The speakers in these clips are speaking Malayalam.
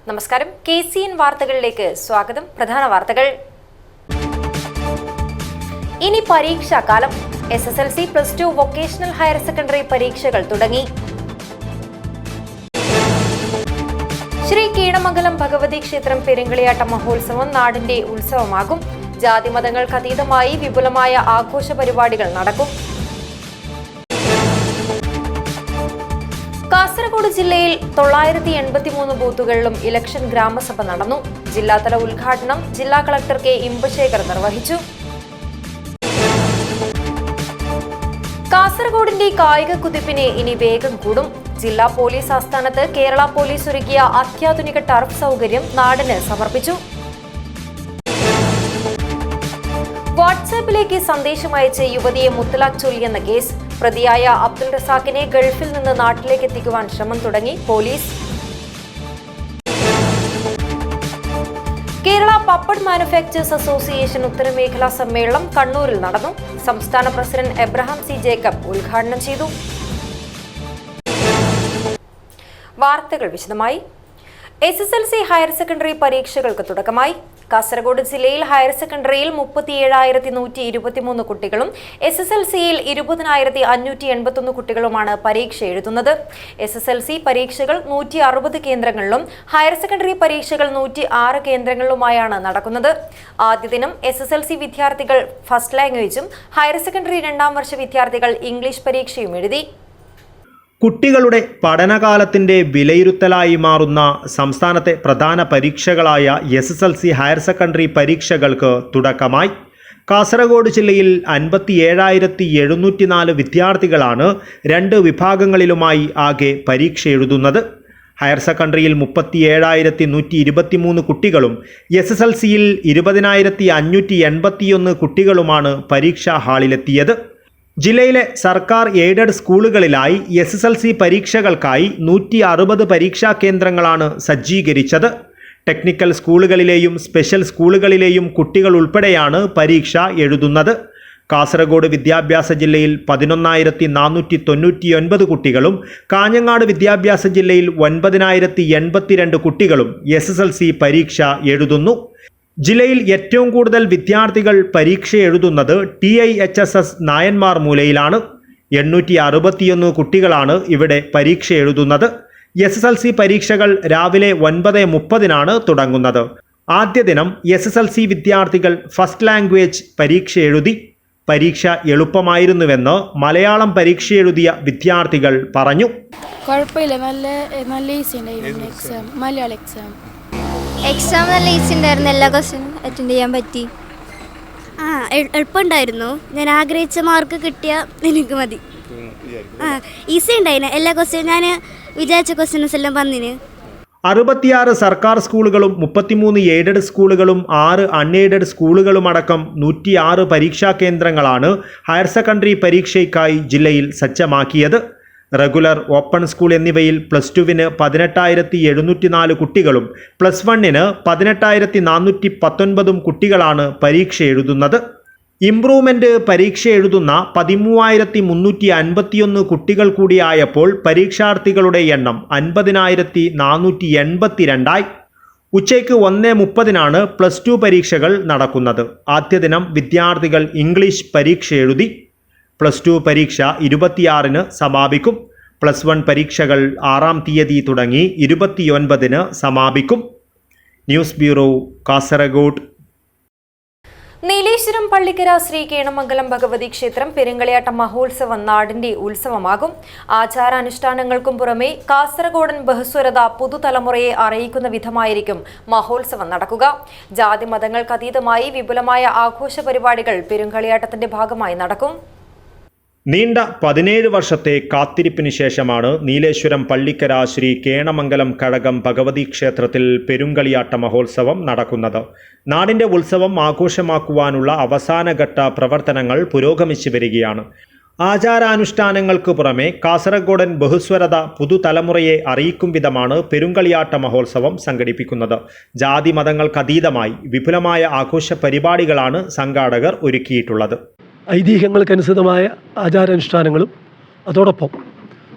നമസ്കാരം. KCN വാർത്തകളിലേക്ക് സ്വാഗതം. പ്രധാന വാർത്തകൾ. ഇനി പരീക്ഷാകാലം. SSLC +2 വൊക്കേഷണൽ ഹയർ സെക്കൻഡറി പരീക്ഷകൾ തുടങ്ങി. ശ്രീ കീണമംഗലം ഭഗവതി ക്ഷേത്രം പെരുങ്കളിയാട്ട മഹോത്സവം നാടിന്റെ ഉത്സവമാകും. ജാതിമതങ്ങൾക്കതീതമായി വിപുലമായ ആഘോഷ പരിപാടികൾ നടക്കും. കാസർഗോഡ് ജില്ലയിൽ 983 ബൂത്തുകളിലും ഇലക്ഷൻ ഗ്രാമസഭ നടന്നു. ജില്ലാതല ഉദ്ഘാടനം ജില്ലാ കളക്ടർ കെ ഇമ്പശേഖർ നിർവഹിച്ചു. കാസർഗോഡിന്റെ കായിക കുതിപ്പിന് ഇനി വേഗം കൂടും. ജില്ലാ പോലീസ് ആസ്ഥാനത്ത് കേരള പോലീസ് ഒരുക്കിയ അത്യാധുനിക ടർഫ് സൗകര്യം നാടിന് സമർപ്പിച്ചു. വാട്സാപ്പിലേക്ക് സന്ദേശം അയച്ച് യുവതിയെ മുത്തലാഖ് ചൊല്ലിയെന്ന കേസ്. പ്രതിയായ അബ്ദുൾ റസാഖിനെ ഗൾഫിൽ നിന്ന് നാട്ടിലേക്ക് എത്തിക്കുവാൻ ശ്രമം തുടങ്ങി പോലീസ്. കേരള പപ്പഡ് മാനുഫാക്ചേഴ്സ് അസോസിയേഷൻ ഉത്തരമേഖലാ സമ്മേളനം കണ്ണൂരിൽ നടന്നു. സംസ്ഥാന പ്രസിഡന്റ് എബ്രഹാം സി ജേക്കബ് ഉദ്ഘാടനം ചെയ്തു. വാർത്തകൾ വിശദമായി. SSLC ഹയർ സെക്കൻഡറി പരീക്ഷകൾക്ക് തുടക്കമായി. കാസർഗോഡ് ജില്ലയിൽ ഹയർ സെക്കൻഡറിയിൽ 37,123 കുട്ടികളും SSLCയിൽ 20,581 കുട്ടികളുമാണ് പരീക്ഷ എഴുതുന്നത്. SSLC പരീക്ഷകൾ 160 കേന്ദ്രങ്ങളിലും ഹയർ സെക്കൻഡറി പരീക്ഷകൾ 106 കേന്ദ്രങ്ങളിലുമായാണ് നടക്കുന്നത്. ആദ്യ ദിനം SSLC വിദ്യാർത്ഥികൾ ഫസ്റ്റ് ലാംഗ്വേജും ഹയർ സെക്കൻഡറി 2ാം വർഷ വിദ്യാർത്ഥികൾ ഇംഗ്ലീഷ് പരീക്ഷയും എഴുതി. കുട്ടികളുടെ പഠനകാലത്തിൻ്റെ വിലയിരുത്തലായി മാറുന്ന സംസ്ഥാനത്തെ പ്രധാന പരീക്ഷകളായ SSLC ഹയർ സെക്കൻഡറി പരീക്ഷകൾക്ക് തുടക്കമായി. കാസർഗോഡ് ജില്ലയിൽ 57,704 വിദ്യാർത്ഥികളാണ് 2 വിഭാഗങ്ങളിലുമായി ആകെ പരീക്ഷ എഴുതുന്നത്. ഹയർ സെക്കൻഡറിയിൽ 37,123 കുട്ടികളും SSLCയിൽ 20,581 കുട്ടികളുമാണ് പരീക്ഷാ ഹാളിലെത്തിയത്. ജില്ലയിലെ സർക്കാർ എയ്ഡഡ് സ്കൂളുകളിലായി SSLC പരീക്ഷകൾക്കായി 160 പരീക്ഷാ കേന്ദ്രങ്ങളാണ് സജ്ജീകരിച്ചത്. ടെക്നിക്കൽ സ്കൂളുകളിലെയും സ്പെഷ്യൽ സ്കൂളുകളിലെയും കുട്ടികൾ ഉൾപ്പെടെയാണ് പരീക്ഷ എഴുതുന്നത്. കാസർഗോഡ് വിദ്യാഭ്യാസ ജില്ലയിൽ 11,499 കുട്ടികളും കാഞ്ഞങ്ങാട് വിദ്യാഭ്യാസ ജില്ലയിൽ 9,082 കുട്ടികളും SSLC പരീക്ഷ എഴുതുന്നു. ജില്ലയിൽ ഏറ്റവും കൂടുതൽ വിദ്യാർത്ഥികൾ പരീക്ഷ എഴുതുന്നത് TIHSS നായന്മാർ മൂലയിലാണ്. 861 കുട്ടികളാണ് ഇവിടെ പരീക്ഷ എഴുതുന്നത്. SSLC പരീക്ഷകൾ രാവിലെ 9:30 തുടങ്ങുന്നത്. ആദ്യ ദിനം SSLC വിദ്യാർത്ഥികൾ ഫസ്റ്റ് ലാംഗ്വേജ് പരീക്ഷ എഴുതി. പരീക്ഷ എളുപ്പമായിരുന്നുവെന്ന് മലയാളം പരീക്ഷ എഴുതിയ വിദ്യാർത്ഥികൾ പറഞ്ഞു. കുഴപ്പമില്ല, നല്ല ഈസി ഉണ്ടായിരുന്നു എക്സാം. മലയാളം എക്സാം നല്ല ഈസി ഉണ്ടായിരുന്നു. എല്ലാ ക്വസ്റ്റ്യനും അറ്റൻഡ് ചെയ്യാൻ പറ്റി. എളുപ്പമുണ്ടായിരുന്നു. ഞാൻ ആഗ്രഹിച്ച മാർക്ക് കിട്ടിയ എനിക്ക് മതി. ഈസി ഉണ്ടായിരുന്നു. എല്ലാ ക്വസ്റ്റ്യനും ഞാൻ വിചാരിച്ച ക്വസ്റ്റ്യൻസ് എല്ലാം വന്നിന്. 66 സർക്കാർ സ്കൂളുകളും 33 എയ്ഡഡ് സ്കൂളുകളും 6 അൺഎയ്ഡഡ് സ്കൂളുകളുമടക്കം 106 പരീക്ഷാ കേന്ദ്രങ്ങളാണ് ഹയർ സെക്കൻഡറി പരീക്ഷയ്ക്കായി ജില്ലയിൽ സജ്ജമാക്കിയത്. റെഗുലർ, ഓപ്പൺ സ്കൂൾ എന്നിവയിൽ +2വിന് 18,704 കുട്ടികളും +1ന് 18,419 കുട്ടികളാണ് പരീക്ഷ എഴുതുന്നത്. ഇംപ്രൂവ്മെൻ്റ് പരീക്ഷ എഴുതുന്ന 13,351 കുട്ടികൾ കൂടിയായപ്പോൾ പരീക്ഷാർത്ഥികളുടെ എണ്ണം 50,482. ഉച്ചയ്ക്ക് 1:30 +2 പരീക്ഷകൾ നടക്കുന്നത്. ആദ്യ ദിനം വിദ്യാർത്ഥികൾ ഇംഗ്ലീഷ് പരീക്ഷ എഴുതി. +2 പരീക്ഷ 26 സമാപിക്കും. +1 പരീക്ഷകൾ 6-ാം തീയതി തുടങ്ങി 29 സമാപിക്കും. News bureau, Kasaragod. നീലേശ്വരം പള്ളിക്കര ശ്രീ കീണമംഗലം ഭഗവതി ക്ഷേത്രം പെരുങ്കളിയാട്ട മഹോത്സവം നാടിന്റെ ഉത്സവമാകും. ആചാരാനുഷ്ഠാനങ്ങൾക്കും പുറമെ കാസർഗോഡൻ ബഹുസ്വരത പുതുതലമുറയെ അറിയിക്കുന്ന വിധമായിരിക്കും മഹോത്സവം നടക്കുക. ജാതി മതങ്ങൾക്കതീതമായി വിപുലമായ ആഘോഷ പരിപാടികൾ പെരുങ്കളിയാട്ടത്തിന്റെ ഭാഗമായി നടക്കും. നീണ്ട 17 വർഷത്തെ കാത്തിരിപ്പിന് ശേഷമാണ് നീലേശ്വരം പള്ളിക്കര ശ്രീ കേണമംഗലം കഴകം ഭഗവതി ക്ഷേത്രത്തിൽ പെരുങ്കളിയാട്ട മഹോത്സവം നടക്കുന്നത്. നാടിൻ്റെ ഉത്സവം ആഘോഷമാക്കുവാനുള്ള അവസാനഘട്ട പ്രവർത്തനങ്ങൾ പുരോഗമിച്ചു വരികയാണ്. ആചാരാനുഷ്ഠാനങ്ങൾക്ക് പുറമെ കാസർഗോഡൻ ബഹുസ്വരത പുതുതലമുറയെ അറിയിക്കും വിധമാണ് പെരുങ്കളിയാട്ട മഹോത്സവം സംഘടിപ്പിക്കുന്നത്. ജാതി മതങ്ങൾക്കതീതമായി വിപുലമായ ആഘോഷ പരിപാടികളാണ് സംഘാടകർ ഒരുക്കിയിട്ടുള്ളത്. ഐതിഹ്യങ്ങൾക്കനുസൃതമായ ആചാരാനുഷ്ഠാനങ്ങളും അതോടൊപ്പം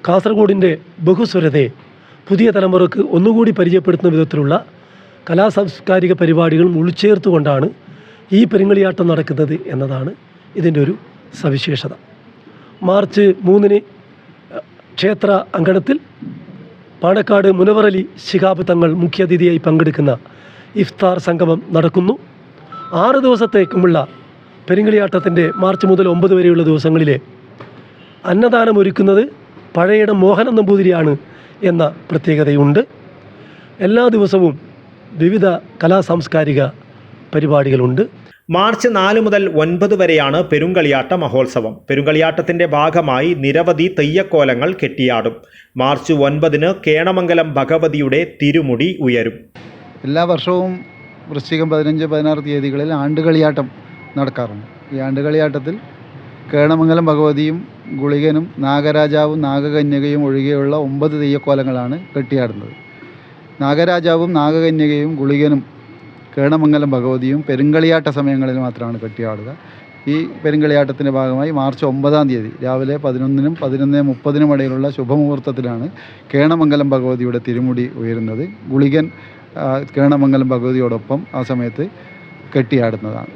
കാസർഗോഡിൻ്റെ ബഹുസ്വരതയെ പുതിയ തലമുറക്ക് ഒന്നുകൂടി പരിചയപ്പെടുത്തുന്ന വിധത്തിലുള്ള കലാസാംസ്കാരിക പരിപാടികളും ഉൾച്ചേർത്തുകൊണ്ടാണ് ഈ പെരുങ്കളിയാട്ടം നടക്കുന്നത് എന്നതാണ് ഇതിൻ്റെ ഒരു സവിശേഷത. മാർച്ച് 3-ന് ക്ഷേത്ര അങ്കണത്തിൽ പാണക്കാട് മുനവർ അലി ശിഹാബ് തങ്ങൾ മുഖ്യാതിഥിയായി പങ്കെടുക്കുന്ന ഇഫ്താർ സംഗമം നടക്കുന്നു. 6 ദിവസത്തേക്കുമുള്ള പെരുങ്കളിയാട്ടത്തിൻ്റെ മാർച്ച് മുതൽ 9 വരെയുള്ള ദിവസങ്ങളിലെ അന്നദാനം ഒരുക്കുന്നത് പഴയടം മോഹനൻ നമ്പൂതിരിയാണ് എന്ന പ്രത്യേകതയുണ്ട്. എല്ലാ ദിവസവും വിവിധ കലാസാംസ്കാരിക പരിപാടികളുണ്ട്. മാർച്ച് 4 മുതൽ 9 വരെയാണ് പെരുങ്കളിയാട്ട മഹോത്സവം. പെരുങ്കളിയാട്ടത്തിന്റെ ഭാഗമായി നിരവധി തെയ്യക്കോലങ്ങൾ കെട്ടിയാടും. മാർച്ച് 9-ന് കേണമംഗലം ഭഗവതിയുടെ തിരുമുടി ഉയരും. എല്ലാ വർഷവും വൃശ്ചികം 15-16 തീയതികളിൽ ആണ്ടുകളിയാട്ടം നടക്കാറുണ്ട്. ഈ ആണ്ടുകളിയാട്ടത്തിൽ കേണമംഗലം ഭഗവതിയും ഗുളികനും നാഗരാജാവും നാഗകന്യകയും ഒഴികെയുള്ള 9 തെയ്യക്കോലങ്ങളാണ് കെട്ടിയാടുന്നത്. നാഗരാജാവും നാഗകന്യകയും ഗുളികനും കേണമംഗലം ഭഗവതിയും പെരുങ്കളിയാട്ട സമയങ്ങളിൽ മാത്രമാണ് കെട്ടിയാടുക. ഈ പെരുങ്കളിയാട്ടത്തിൻ്റെ ഭാഗമായി മാർച്ച് 9-ാം തീയതി രാവിലെ 11-നും 11:30-നും ഇടയിലുള്ള ശുഭമുഹൂർത്തത്തിലാണ് കേണമംഗലം ഭഗവതിയുടെ തിരുമുടി ഉയരുന്നത്. ഗുളികൻ കേണമംഗലം ഭഗവതിയോടൊപ്പം ആ സമയത്ത് കെട്ടിയാടുന്നതാണ്.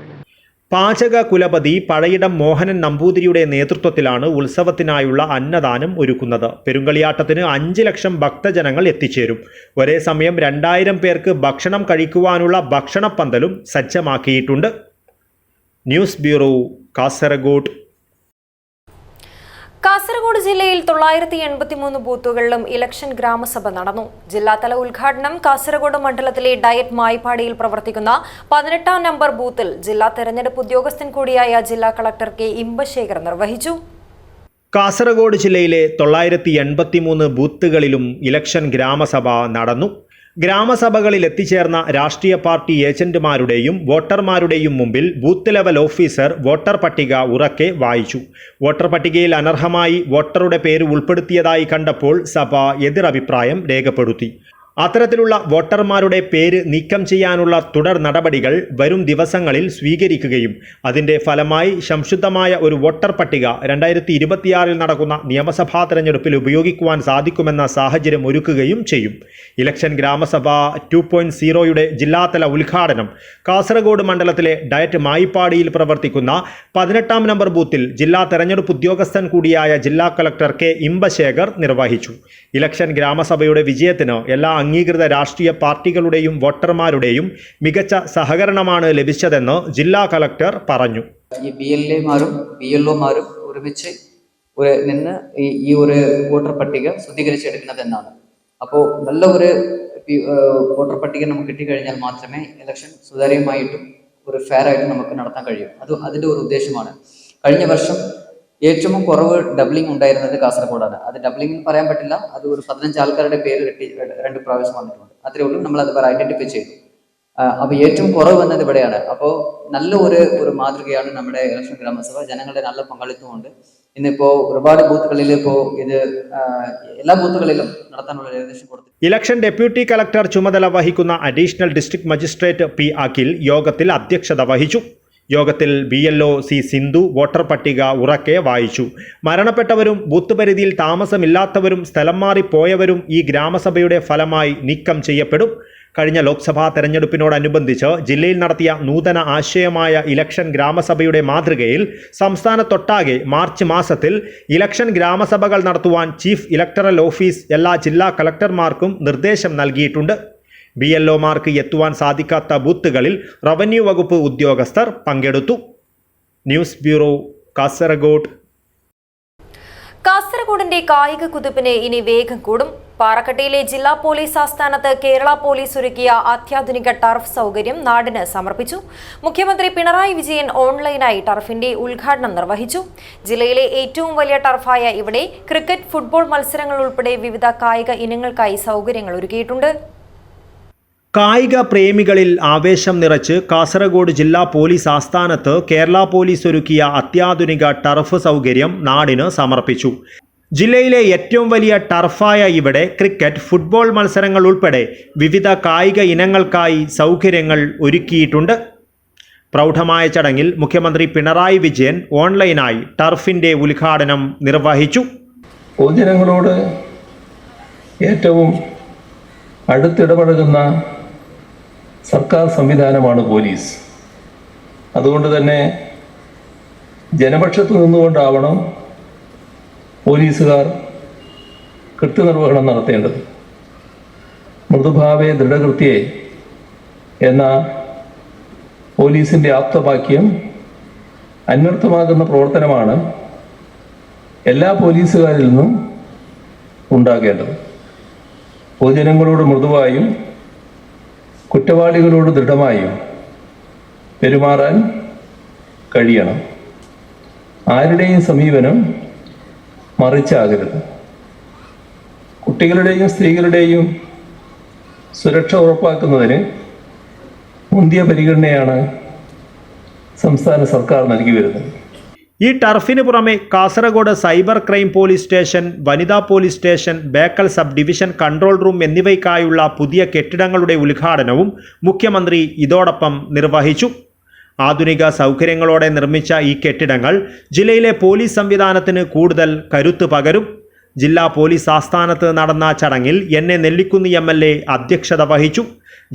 പാചക കുലപതി പഴയിടം മോഹനൻ നമ്പൂതിരിയുടെ നേതൃത്വത്തിലാണ് ഉത്സവത്തിനായുള്ള അന്നദാനം ഒരുക്കുന്നത്. പെരുങ്കളിയാട്ടത്തിന് 5 ലക്ഷം ഭക്തജനങ്ങൾ എത്തിച്ചേരും. ഒരേ സമയം 2000 പേർക്ക് ഭക്ഷണം കഴിക്കുവാനുള്ള ഭക്ഷണപ്പന്തലും സജ്ജമാക്കിയിട്ടുണ്ട്. News bureau, Kasaragod. കാസർഗോഡ് ജില്ലയിൽ 983 ബൂത്തുകളിലും ഇലക്ഷൻ ഗ്രാമസഭ നടന്നു. ജില്ലാതല ഉദ്ഘാടനം കാസർഗോഡ് മണ്ഡലത്തിലെ ഡയറ്റ് മായിപ്പാടിയിൽ പ്രവർത്തിക്കുന്ന 18-ാം നമ്പർ ബൂത്തിൽ ജില്ലാ തെരഞ്ഞെടുപ്പ് ഉദ്യോഗസ്ഥൻ കൂടിയായ ജില്ലാ കളക്ടർ കെ ഇമ്പശേഖർ നിർവഹിച്ചു. കാസർഗോഡ് ജില്ലയിലെ 983 ബൂത്തുകളിലും ഇലക്ഷൻ ഗ്രാമസഭ നടന്നു. ഗ്രാമസഭകളിൽ എത്തിച്ചേർന്ന രാഷ്ട്രീയ പാർട്ടി ഏജന്റുമാരുടെയും വോട്ടർമാരുടെയും മുമ്പിൽ ബൂത്ത് ലെവൽ ഓഫീസർ വോട്ടർ പട്ടിക ഉറക്കെ വായിച്ചു. വോട്ടർ പട്ടികയിൽ അനർഹമായി വോട്ടറുടെ പേര് ഉൾപ്പെടുത്തിയതായി കണ്ടപ്പോൾ സഭ എതിരഭിപ്രായം രേഖപ്പെടുത്തി. അത്തരത്തിലുള്ള വോട്ടർമാരുടെ പേര് നീക്കം ചെയ്യാനുള്ള തുടർ നടപടികൾ വരും ദിവസങ്ങളിൽ സ്വീകരിക്കുകയും അതിൻ്റെ ഫലമായി സംശുദ്ധമായ ഒരു വോട്ടർ പട്ടിക 2026-ൽ നടക്കുന്ന നിയമസഭാ തെരഞ്ഞെടുപ്പിൽ ഉപയോഗിക്കുവാൻ സാധിക്കുമെന്ന സാഹചര്യം ഒരുക്കുകയും ചെയ്യും. ഇലക്ഷൻ ഗ്രാമസഭ 2.0യുടെ ജില്ലാതല ഉദ്ഘാടനം കാസർഗോഡ് മണ്ഡലത്തിലെ ഡയറ്റ് മായിപ്പാടിയിൽ പ്രവർത്തിക്കുന്ന 18-ാം നമ്പർ ബൂത്തിൽ ജില്ലാ തെരഞ്ഞെടുപ്പ് ഉദ്യോഗസ്ഥൻ കൂടിയായ ജില്ലാ കളക്ടർ കെ ഇമ്പശേഖർ നിർവഹിച്ചു. ഇലക്ഷൻ ഗ്രാമസഭയുടെ വിജയത്തിന് എല്ലാ അംഗീകൃത രാഷ്ട്രീയ പാർട്ടികളുടെയും വോട്ടർമാരുടെയും മികച്ച സഹകരണമാണ് ലഭിച്ചതെന്ന് ജില്ലാ കളക്ടർ പറഞ്ഞു. ഈ BLA-മാരും BLO-മാരും ഒരുമിച്ച് നിന്ന് ഈ ഒരു വോട്ടർ പട്ടിക ശുദ്ധീകരിച്ചെടുക്കുന്നത് എന്നാണ്. അപ്പോൾ നല്ല ഒരു വോട്ടർ പട്ടിക നമുക്ക് കിട്ടിക്കഴിഞ്ഞാൽ മാത്രമേ ഇലക്ഷൻ സുതാര്യമായിട്ടും ഒരു ഫെയർ ആയിട്ടും നമുക്ക് നടത്താൻ കഴിയും. അതിൻ്റെ ഒരു ഉദ്ദേശമാണ്. കഴിഞ്ഞ വർഷം ഏറ്റവും കുറവ് ഡബ്ലിംഗ് ഉണ്ടായിരുന്നത് കാസർഗോഡാണ്. അത് ഡബ്ലിംഗ് പറയാൻ പറ്റില്ല, അത് ഒരു 15 ആൾക്കാരുടെ പേര് കിട്ടി 2 പ്രാവശ്യം വന്നിട്ടുണ്ട്. അത്രേ ഉള്ളൂ. നമ്മളത് ഐഡന്റിഫൈ ചെയ്തു. അപ്പോൾ ഏറ്റവും കുറവ് വന്നത് ഇവിടെയാണ്. അപ്പോൾ നല്ല ഒരു മാതൃകയാണ് നമ്മുടെ ഇലക്ഷൻ ഗ്രാമസഭ. ജനങ്ങളുടെ നല്ല പങ്കാളിത്തമുണ്ട്. ഇന്നിപ്പോൾ ഒരുപാട് ബൂത്തുകളിൽ ഇപ്പോൾ ഇത് എല്ലാ ബൂത്തുകളിലും നടത്താനുള്ള നിർദ്ദേശം കൊടുത്തു. ഇലക്ഷൻ ഡെപ്യൂട്ടി കളക്ടർ ചുമതല വഹിക്കുന്ന additional district magistrate P. Akhil യോഗത്തിൽ അധ്യക്ഷത വഹിച്ചു. യോഗത്തിൽ BLO C. സിന്ധു വോട്ടർ പട്ടിക ഉറക്കെ വായിച്ചു. മരണപ്പെട്ടവരും ബൂത്ത് പരിധിയിൽ താമസമില്ലാത്തവരും സ്ഥലം മാറിപ്പോയവരും ഈ ഗ്രാമസഭയുടെ ഫലമായി നീക്കം ചെയ്യപ്പെടും. കഴിഞ്ഞ ലോക്സഭാ തെരഞ്ഞെടുപ്പിനോടനുബന്ധിച്ച് ജില്ലയിൽ നടത്തിയ നൂതന ആശയമായ ഇലക്ഷൻ ഗ്രാമസഭയുടെ മാതൃകയിൽ സംസ്ഥാനത്തൊട്ടാകെ മാർച്ച് മാസത്തിൽ ഇലക്ഷൻ ഗ്രാമസഭകൾ നടത്തുവാൻ ചീഫ് ഇലക്ടറൽ ഓഫീസ് എല്ലാ ജില്ലാ കളക്ടർമാർക്കും നിർദ്ദേശം നൽകിയിട്ടുണ്ട്. BLO-മാർക്ക് എത്തുവാൻ സാധിക്കാത്ത ബൂത്തുകളിൽ റവന്യൂ വകുപ്പ് ഉദ്യോഗസ്ഥർ പങ്കെടുത്തു. News bureau, Kasaragod. കാസർഗോഡിന്റെ കായിക കുതിപ്പിന് ഇനി വേഗം കൂടും. പാറക്കട്ടയിലെ ജില്ലാ പോലീസ് ആസ്ഥാനത്ത് കേരള പോലീസ് ഒരുക്കിയ അത്യാധുനിക ടർഫ് സൗകര്യം നാടിന് സമർപ്പിച്ചു. മുഖ്യമന്ത്രി പിണറായി വിജയൻ ഓൺലൈനായി ടർഫിന്റെ ഉദ്ഘാടനം നിർവഹിച്ചു. ജില്ലയിലെ ഏറ്റവും വലിയ ടർഫായ ഇവിടെ ക്രിക്കറ്റ്, ഫുട്ബോൾ മത്സരങ്ങൾ ഉൾപ്പെടെ വിവിധ കായിക ഇനങ്ങൾക്കായി സൗകര്യങ്ങൾ ഒരുക്കിയിട്ടുണ്ട്. കായിക പ്രേമികളിൽ ആവേശം നിറച്ച് കാസർഗോഡ് ജില്ലാ പോലീസ് ആസ്ഥാനത്ത് കേരള പോലീസ് ഒരുക്കിയ അത്യാധുനിക ടർഫ് സൗകര്യം നാടിന് സമർപ്പിച്ചു. ജില്ലയിലെ ഏറ്റവും വലിയ ടർഫായ ഇവിടെ ക്രിക്കറ്റ്, ഫുട്ബോൾ മത്സരങ്ങൾ ഉൾപ്പെടെ വിവിധ കായിക ഇനങ്ങൾക്കായി സൗകര്യങ്ങൾ ഒരുക്കിയിട്ടുണ്ട്. പ്രൗഢമായ ചടങ്ങിൽ മുഖ്യമന്ത്രി പിണറായി വിജയൻ ഓൺലൈനായി ടർഫിന്റെ ഉദ്ഘാടനം നിർവഹിച്ചു. പൊതുജനങ്ങളോട് ഏറ്റവും അടുത്തിടപഴകുന്ന സർക്കാർ സംവിധാനമാണ് പോലീസ്. അതുകൊണ്ട് തന്നെ ജനപക്ഷത്ത് നിന്നുകൊണ്ടാവണം പോലീസുകാർ കൃത്യനിർവഹണം നടത്തേണ്ടത്. മൃദുഭാവേ ദൃഢകൃത്യേ എന്ന പോലീസിൻ്റെ ആപ്തവാക്യം അന്വർത്ഥമാകുന്ന പ്രവർത്തനമാണ് എല്ലാ പോലീസുകാരിൽ നിന്നും ഉണ്ടാകേണ്ടത്. പൊതുജനങ്ങളോട് മൃദുവായും കുറ്റവാളികളോട് ദൃഢമായും പെരുമാറാൻ കഴിയണം. ആരുടെയും സമീപനം മറിച്ചാകരുത്. കുട്ടികളുടെയും സ്ത്രീകളുടെയും സുരക്ഷ ഉറപ്പാക്കുന്നതിന് മുന്തിയ പരിഗണനയാണ് സംസ്ഥാന സർക്കാർ നൽകി വരുന്നത്. ഈ ടർഫിന് പുറമെ Kasaragod cyber crime police station, വനിതാ police station, Bekal sub division control room എന്നിവയ്ക്കായുള്ള പുതിയ കെട്ടിടങ്ങളുടെ ഉദ്ഘാടനവും മുഖ്യമന്ത്രി ഇതോടൊപ്പം നിർവഹിച്ചു. ആധുനിക സൗകര്യങ്ങളോടെ നിർമ്മിച്ച ഈ കെട്ടിടങ്ങൾ ജില്ലയിലെ പോലീസ് സംവിധാനത്തിന് കൂടുതൽ കരുത്ത് പകരും. ജില്ലാ പോലീസ് ആസ്ഥാനത്ത് നടന്ന ചടങ്ങിൽ എന്നെ നെല്ലിക്കുന്ന് MLA അധ്യക്ഷത വഹിച്ചു.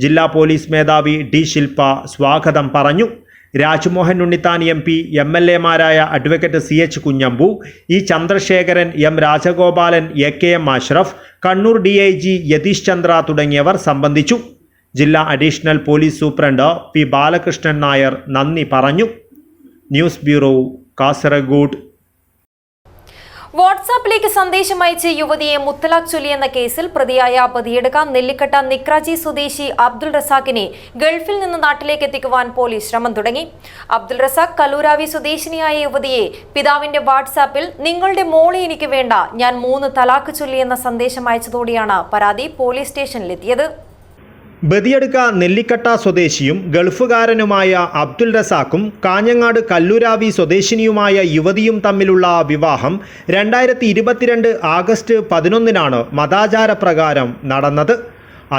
ജില്ലാ പോലീസ് മേധാവി D. ശില്പ സ്വാഗതം പറഞ്ഞു. രാജ്മോഹൻ ഉണ്ണിത്താൻ MP, MLA മാരായ advocate CH Kunhambu, E. Chandrasekharan, M. Rajagopalan, AKM Ashraf, Kannur DIG Yatheesh Chandra തുടങ്ങിയവർ സംബന്ധിച്ചു. ജില്ലാ additional police superintendent P. Balakrishnan Nair നന്ദി പറഞ്ഞു. News bureau, Kasaragod. വാട്സാപ്പിലേക്ക് സന്ദേശം അയച്ച് യുവതിയെ മുത്തലാഖ് ചൊല്ലിയെന്ന കേസിൽ പ്രതിയായ ബദിയടുക്ക നെല്ലിക്കട്ട നിക്രാജി സ്വദേശി അബ്ദുൾ റസാഖിനെ ഗൾഫിൽ നിന്ന് നാട്ടിലേക്ക് എത്തിക്കുവാൻ പോലീസ് ശ്രമം തുടങ്ങി. അബ്ദുൾ റസാഖ് കല്ലൂരാവി സ്വദേശിനിയായ യുവതിയെ പിതാവിന്റെ വാട്സാപ്പിൽ നിങ്ങളുടെ മോളെ എനിക്ക് വേണ്ട, ഞാൻ 3 തലാഖ് ചൊല്ലിയെന്ന സന്ദേശം അയച്ചതോടെയാണ് പരാതി പോലീസ് സ്റ്റേഷനിലെത്തിയത്. ബദിയടുക്ക നെല്ലിക്കട്ട സ്വദേശിയും ഗൾഫുകാരനുമായ അബ്ദുൾ റസാഖും കാഞ്ഞങ്ങാട് കല്ലൂരാവി സ്വദേശിനിയുമായ യുവതിയും തമ്മിലുള്ള വിവാഹം 2022 ആഗസ്റ്റ് 11-നാണ് മതാചാരപ്രകാരം നടന്നത്.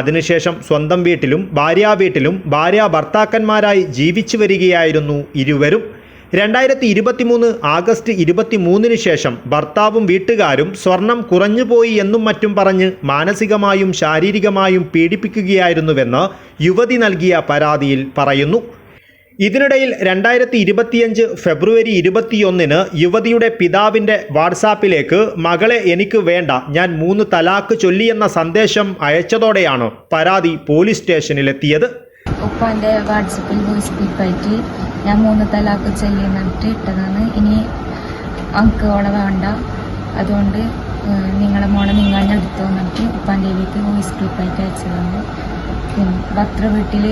അതിനുശേഷം സ്വന്തം വീട്ടിലും ഭാര്യാവീട്ടിലും ഭാര്യാഭർത്താക്കന്മാരായി ജീവിച്ചു വരികയായിരുന്നു ഇരുവരും. 2023 ആഗസ്റ്റ് 23-ന് ശേഷം ഭർത്താവും വീട്ടുകാരും സ്വർണം കുറഞ്ഞുപോയി എന്നും മറ്റും പറഞ്ഞ് മാനസികമായും ശാരീരികമായും പീഡിപ്പിക്കുകയായിരുന്നുവെന്ന് യുവതി നൽകിയ പരാതിയിൽ പറയുന്നു. ഇതിനിടയിൽ 2025 ഫെബ്രുവരി 21-ന് യുവതിയുടെ പിതാവിൻ്റെ വാട്സാപ്പിലേക്ക് മകളെ എനിക്ക് വേണ്ട, ഞാൻ 3 തലാഖ് ചൊല്ലിയെന്ന സന്ദേശം അയച്ചതോടെയാണ് പരാതി പോലീസ് സ്റ്റേഷനിലെത്തിയത്. ഉപ്പാൻ്റെ വാട്സപ്പിൽ വോയിസ് ക്ലിപ്പായിട്ട് ഞാൻ 3 തലാഖ് ചൊല്ലിയെന്നിട്ട് ഇട്ടതാണ്. ഇനി അങ്ക് ഓളെ വേണ്ട, അതുകൊണ്ട് നിങ്ങളെ മോളെ നിങ്ങൾ എടുത്തു വന്നിട്ട് ഉപ്പാൻ്റെ വീട്ടിൽ വോയിസ് ക്ലിപ്പായിട്ട് അയച്ചതാണ്. പിന്നെ ഭർത്തൃ വീട്ടിൽ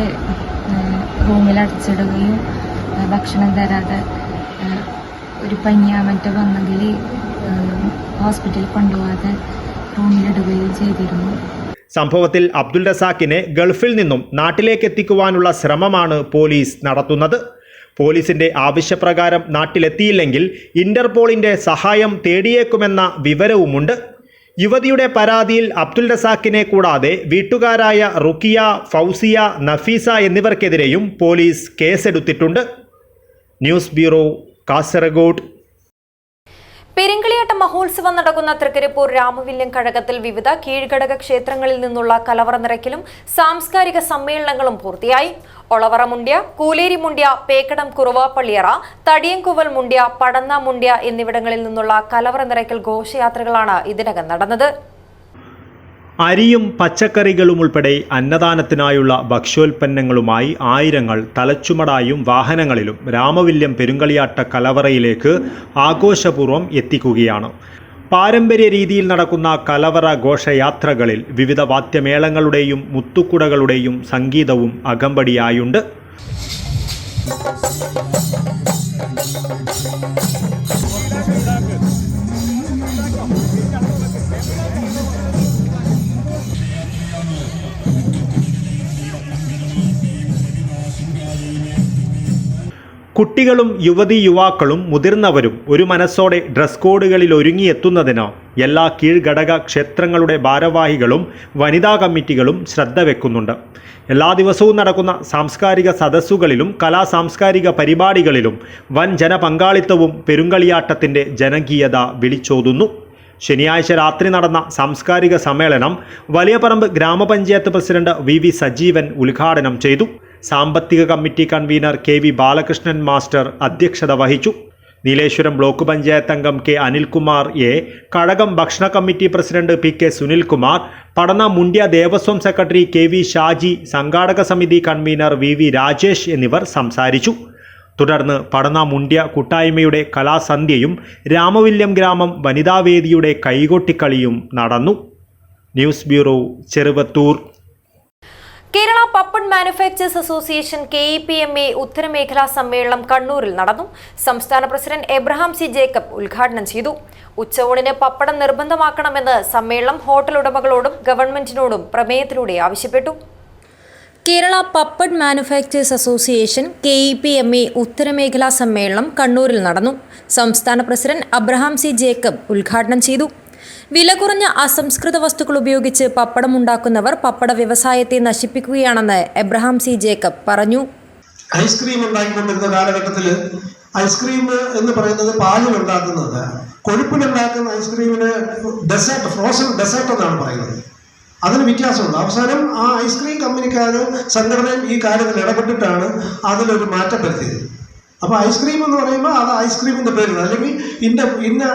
റൂമിൽ അടച്ചിടുകയും ഭക്ഷണം തരാതെ ഒരു പനിയാ മറ്റോ വന്നെങ്കിൽ ഹോസ്പിറ്റലിൽ കൊണ്ടുപോകാതെ റൂമിലിടുകയും ചെയ്തിരുന്നു. സംഭവത്തിൽ അബ്ദുൾ റസാഖിനെ ഗൾഫിൽ നിന്നും നാട്ടിലേക്ക് എത്തിക്കുവാനുള്ള ശ്രമമാണ് പോലീസ് നടത്തുന്നത്. പോലീസിന്റെ ആവശ്യപ്രകാരം നാട്ടിലെത്തിയില്ലെങ്കിൽ ഇന്റർപോളിന്റെ സഹായം തേടിയേക്കുമെന്ന വിവരവുമുണ്ട്. യുവതിയുടെ പരാതിയിൽ അബ്ദുൾ റസാഖിനെ കൂടാതെ വീട്ടുകാരായ റുക്കിയ, ഫൗസിയ, നഫീസ എന്നിവർക്കെതിരെയും പോലീസ് കേസെടുത്തിട്ടുണ്ട്. News bureau, Kasaragod. പെരിങ്കളിയാട്ട മഹോത്സവം നടക്കുന്ന തൃക്കരിപ്പൂർ രാമവില്യം കഴകത്തിൽ വിവിധ കീഴ്ഘടക ക്ഷേത്രങ്ങളിൽ നിന്നുള്ള കലവറ നിറയ്ക്കലും സാംസ്കാരിക സമ്മേളനങ്ങളും പൂർത്തിയായി. ഒളവറ മുണ്ട്യ, കൂലേരി മുണ്ട്യ, പേക്കടം കുറുവാപ്പള്ളിയറ, തടിയൻകുവൽ മുണ്ട്യ, പടന്ന മുണ്ട്യ എന്നിവിടങ്ങളിൽ നിന്നുള്ള കലവറ നിറയ്ക്കൽ ഘോഷയാത്രകളാണ് ഇതിനകം നടന്നത്. അരിയും പച്ചക്കറികളും ഉൾപ്പെടെ അന്നദാനത്തിനായുള്ള ഭക്ഷ്യോൽപ്പന്നങ്ങളുമായി ആയിരങ്ങൾ തലച്ചുമടായും വാഹനങ്ങളിലും രാമവില്യം പെരുങ്കളിയാട്ട കലവറയിലേക്ക് ആഘോഷപൂർവ്വം എത്തിക്കുകയാണ്. പാരമ്പര്യ രീതിയിൽ നടക്കുന്ന കലവറ ഘോഷയാത്രകളിൽ വിവിധ വാദ്യമേളങ്ങളുടെയും മുത്തുക്കുടകളുടെയും സംഗീതവും അകമ്പടിയായുണ്ട്. കുട്ടികളും യുവതീ യുവാക്കളും മുതിർന്നവരും ഒരു മനസ്സോടെ ഡ്രസ് കോഡുകളിൽ ഒരുങ്ങിയെത്തുന്നതിന് എല്ലാ കീഴ്ഘടക ക്ഷേത്രങ്ങളുടെ ഭാരവാഹികളും വനിതാ കമ്മിറ്റികളും ശ്രദ്ധ വെക്കുന്നുണ്ട്. എല്ലാ ദിവസവും നടക്കുന്ന സാംസ്കാരിക സദസ്സുകളിലും കലാസാംസ്കാരിക പരിപാടികളിലും വൻ ജനപങ്കാളിത്തവും പെരുങ്കളിയാട്ടത്തിൻ്റെ ജനകീയത വിളിച്ചോതുന്നു. ശനിയാഴ്ച രാത്രി നടന്ന സാംസ്കാരിക സമ്മേളനം വലിയപറമ്പ് ഗ്രാമപഞ്ചായത്ത് പ്രസിഡന്റ് വി സജീവൻ ഉദ്ഘാടനം ചെയ്തു. സാമ്പത്തിക committee convener KV Balakrishnan master അധ്യക്ഷത വഹിച്ചു. നീലേശ്വരം ബ്ലോക്ക് പഞ്ചായത്ത് അംഗം K അനിൽകുമാർ A, കഴകം ഭക്ഷണ കമ്മിറ്റി പ്രസിഡന്റ് PK സുനിൽകുമാർ, പടന്ന മുണ്ട്യ ദേവസ്വം സെക്രട്ടറി KV ഷാജി, സംഘാടക സമിതി കൺവീനർ VV രാജേഷ് എന്നിവർ സംസാരിച്ചു. തുടർന്ന് പടന്ന മുണ്ട്യ കൂട്ടായ്മയുടെ കലാസന്ധ്യയും രാമവില്യം ഗ്രാമം വനിതാവേദിയുടെ കൈകൊട്ടിക്കളിയും നടന്നു. News bureau, Cheruvathur. Kerala papad manufacturers association KEPMA ഉത്തരമേഖലാ സമ്മേളനം കണ്ണൂരിൽ നടന്നു. സംസ്ഥാന പ്രസിഡന്റ് എബ്രഹാം C. ജേക്കബ് ഉദ്ഘാടനം ചെയ്തു. ഉച്ചയൂണിന് പപ്പടം നിർബന്ധമാക്കണമെന്ന് സമ്മേളനം ഹോട്ടൽ ഉടമകളോടും ഗവൺമെന്റിനോടും പ്രമേയത്തിലൂടെ ആവശ്യപ്പെട്ടു. Kerala papad manufacturers association KEPMA ഉത്തരമേഖലാ സമ്മേളനം കണ്ണൂരിൽ നടന്നു. സംസ്ഥാന പ്രസിഡന്റ് എബ്രഹാം C. ജേക്കബ് ഉദ്ഘാടനം ചെയ്തു. വില കുറഞ്ഞ അസംസ്കൃത വസ്തുക്കൾ ഉപയോഗിച്ച് പപ്പടം ഉണ്ടാക്കുന്നവർ പപ്പട വ്യവസായത്തെ നശിപ്പിക്കുകയാണെന്ന് എബ്രഹാം C. ജേക്കബ് പറഞ്ഞു. ഐസ്ക്രീം ഉണ്ടാക്കിക്കൊണ്ടിരുന്ന കാലഘട്ടത്തിൽ ഐസ്ക്രീം എന്ന് പറയുന്നത് പാലിൽ ഉണ്ടാക്കുന്നത്, കൊഴുപ്പിലുണ്ടാക്കുന്ന ഐസ്ക്രീമിന് ഡെസേർട്ട്, ഫ്രോസൺ ഡെസേർട്ട് എന്നാണ് പറയുന്നത്. അതിന് വ്യത്യാസമുണ്ട്. അവസാനം ആ ഐസ്ക്രീം കമ്പനിക്കാരും സംഘടനയും ഈ കാര്യത്തിൽ ഇടപെട്ടിട്ടാണ് അതിലൊരു മാറ്റം വരുത്തിയത്. അപ്പോൾ ഐസ്ക്രീം എന്ന് പറയുമ്പോൾ അത് ഐസ്ക്രീമിൻ്റെ പേരിൽ, അല്ലെങ്കിൽ ഇന്ന